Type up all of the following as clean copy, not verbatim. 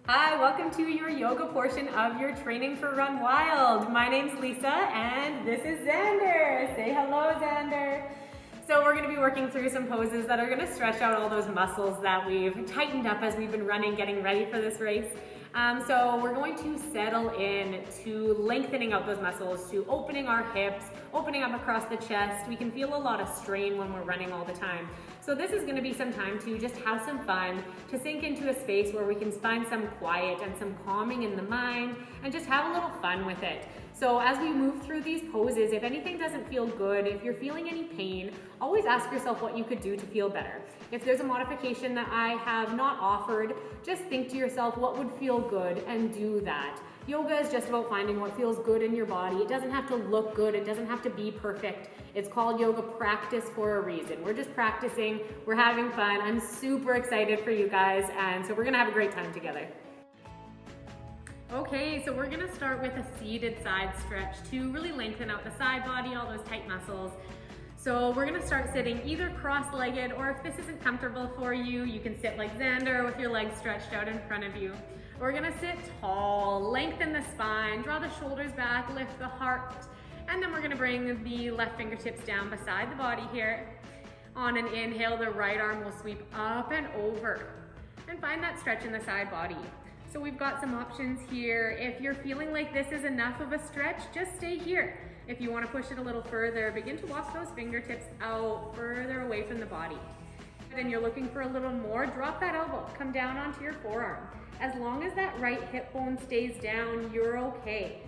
Hi, welcome to your yoga portion of your training for Run Wild. My name's Lisa and this is Xander. Say hello, Xander. So we're gonna be working through some poses that are gonna stretch out all those muscles that we've tightened up as we've been running, getting ready for this race. So we're going to settle in to lengthening out those muscles, to opening our hips, opening up across the chest. We can feel a lot of strain when we're running all the time. So this is gonna be some time to just have some fun, to sink into a space where we can find some quiet and some calming in the mind and just have a little fun with it. So as we move through these poses, if anything doesn't feel good, if you're feeling any pain, always ask yourself what you could do to feel better. If there's a modification that I have not offered, just think to yourself what would feel good and do that. Yoga is just about finding what feels good in your body. It doesn't have to look good. It doesn't have to be perfect. It's called yoga practice for a reason. We're just practicing. We're having fun. I'm super excited for you guys, and so we're gonna have a great time together. Okay, so we're gonna start with a seated side stretch to really lengthen out the side body, all those tight muscles. So we're gonna start sitting either cross-legged, or if this isn't comfortable for you, you can sit like Xander with your legs stretched out in front of you. We're gonna sit tall, lengthen the spine, draw the shoulders back, lift the heart, and then we're gonna bring the left fingertips down beside the body here. On an inhale, the right arm will sweep up and over, and find that stretch in the side body. So we've got some options here. If you're feeling like this is enough of a stretch, just stay here. If you want to push it a little further, begin to walk those fingertips out further away from the body. Then you're looking for a little more, drop that elbow, come down onto your forearm. As long as that right hip bone stays down, you're okay.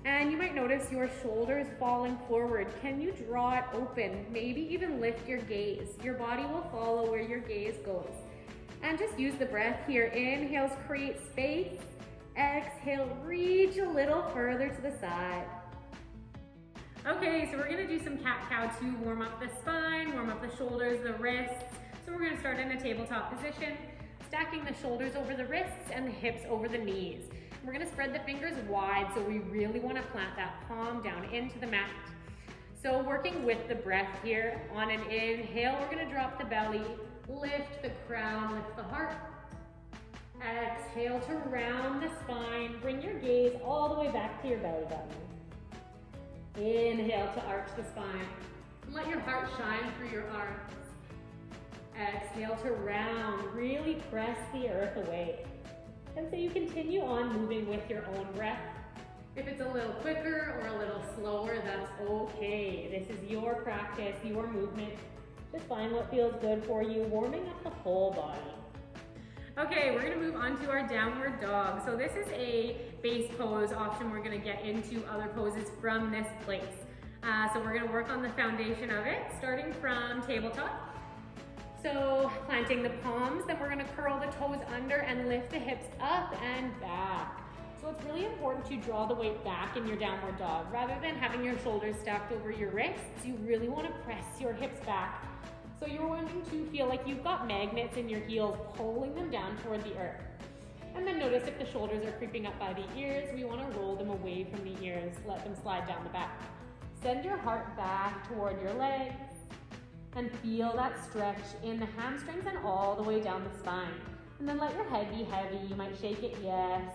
And you might notice your shoulders falling forward. Can you draw it open? Maybe even lift your gaze. Your body will follow where your gaze goes. And just use the breath here. Inhales, create space. Exhale, reach a little further to the side. Okay, so we're gonna do some cat-cow to warm up the spine, warm up the shoulders, the wrists. So we're gonna start in a tabletop position, stacking the shoulders over the wrists and the hips over the knees. We're gonna spread the fingers wide, so we really wanna plant that palm down into the mat. So working with the breath here, on an inhale, we're gonna drop the belly, lift the crown, lift the heart. Exhale to round the spine, bring your gaze all the way back to your belly button. Inhale to arch the spine. Let your heart shine through your arms. Exhale to round, really press the earth away. And so you continue on moving with your own breath. If it's a little quicker or a little slower, that's okay. This is your practice, your movement. Just find what feels good for you, warming up the whole body. Okay, we're gonna move on to our downward dog. So this is a base pose option. We're gonna get into other poses from this place. So we're gonna work on the foundation of it, starting from tabletop. So planting the palms, then we're gonna curl the toes under and lift the hips up and back. So it's really important to draw the weight back in your downward dog. Rather than having your shoulders stacked over your wrists, you really wanna press your hips back. So you're wanting to feel like you've got magnets in your heels pulling them down toward the earth. And then notice if the shoulders are creeping up by the ears, we want to roll them away from the ears, let them slide down the back. Send your heart back toward your legs and feel that stretch in the hamstrings and all the way down the spine. And then let your head be heavy. You might shake it yes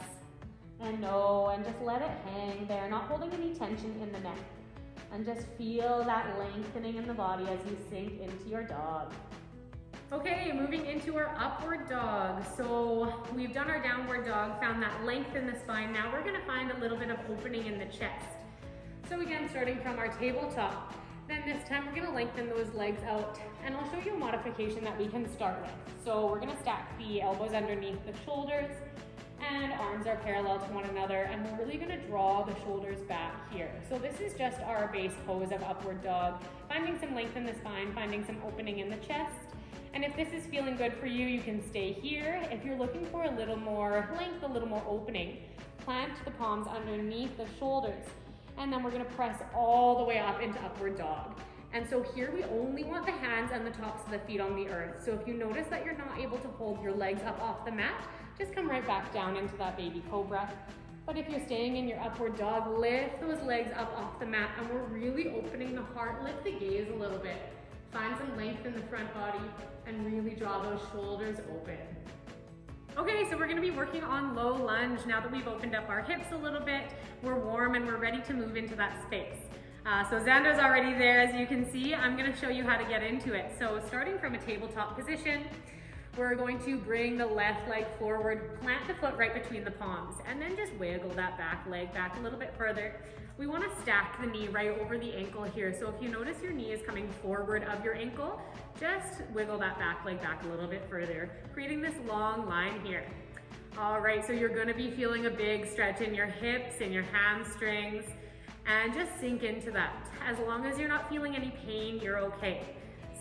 and no, and just let it hang there, not holding any tension in the neck. And just feel that lengthening in the body as you sink into your dog. Okay, moving into our upward dog. So we've done our downward dog, found that length in the spine. Now we're gonna find a little bit of opening in the chest. So again, starting from our tabletop, then this time we're gonna lengthen those legs out, and I'll show you a modification that we can start with. So we're gonna stack the elbows underneath the shoulders, and arms are parallel to one another, and we're really gonna draw the shoulders back here. So this is just our base pose of upward dog, finding some length in the spine, finding some opening in the chest. And if this is feeling good for you, you can stay here. If you're looking for a little more length, a little more opening, plant the palms underneath the shoulders, and then we're gonna press all the way up into upward dog. And so here we only want the hands and the tops of the feet on the earth. So if you notice that you're not able to hold your legs up off the mat, just come right back down into that baby cobra. But if you're staying in your upward dog, lift those legs up off the mat, and we're really opening the heart. Lift the gaze a little bit. Find some length in the front body and really draw those shoulders open. Okay, so we're gonna be working on low lunge now that we've opened up our hips a little bit. We're warm and we're ready to move into that space. So Xander's already there, as you can see. I'm gonna show you how to get into it. So starting from a tabletop position, we're going to bring the left leg forward, plant the foot right between the palms, and then just wiggle that back leg back a little bit further. We want to stack the knee right over the ankle here. So if you notice your knee is coming forward of your ankle, just wiggle that back leg back a little bit further, creating this long line here. All right, so you're gonna be feeling a big stretch in your hips and your hamstrings, and just sink into that. As long as you're not feeling any pain, you're okay.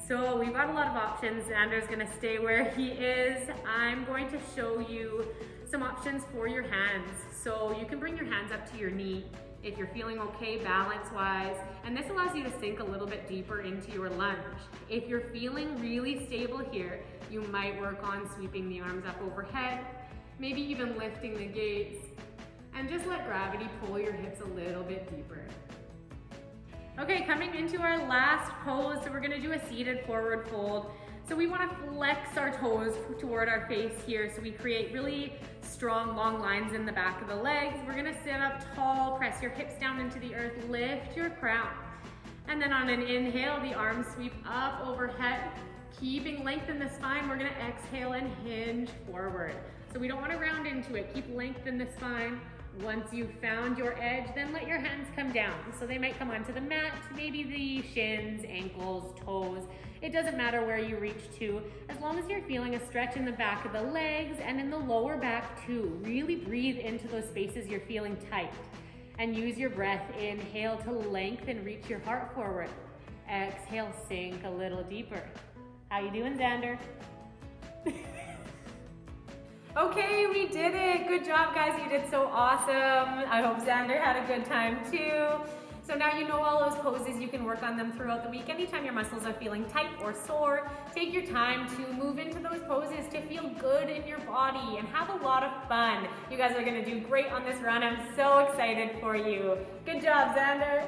So we've got a lot of options. Xander's gonna stay where he is. I'm going to show you some options for your hands. So you can bring your hands up to your knee if you're feeling okay balance-wise, and this allows you to sink a little bit deeper into your lunge. If you're feeling really stable here, you might work on sweeping the arms up overhead, maybe even lifting the gaze, and just let gravity pull your hips a little bit deeper. Okay, coming into our last pose, so we're gonna do a seated forward fold. So we wanna flex our toes toward our face here, so we create really strong, long lines in the back of the legs. We're gonna sit up tall, press your hips down into the earth, lift your crown. And then on an inhale, the arms sweep up overhead, keeping length in the spine. We're gonna exhale and hinge forward. So we don't wanna round into it, keep length in the spine. Once you've found your edge, then let your hands come down. So they might come onto the mat, maybe the shins, ankles, toes. It doesn't matter where you reach to, as long as you're feeling a stretch in the back of the legs and in the lower back too. Really breathe into those spaces you're feeling tight. And use your breath. Inhale to lengthen, reach your heart forward. Exhale, sink a little deeper. How you doing, Xander? Okay, we did it. Good job, guys. You did so awesome. I hope Xander had a good time too. So now you know all those poses. You can work on them throughout the week. Anytime your muscles are feeling tight or sore, take your time to move into those poses to feel good in your body and have a lot of fun. You guys are gonna do great on this run. I'm so excited for you. Good job, Xander.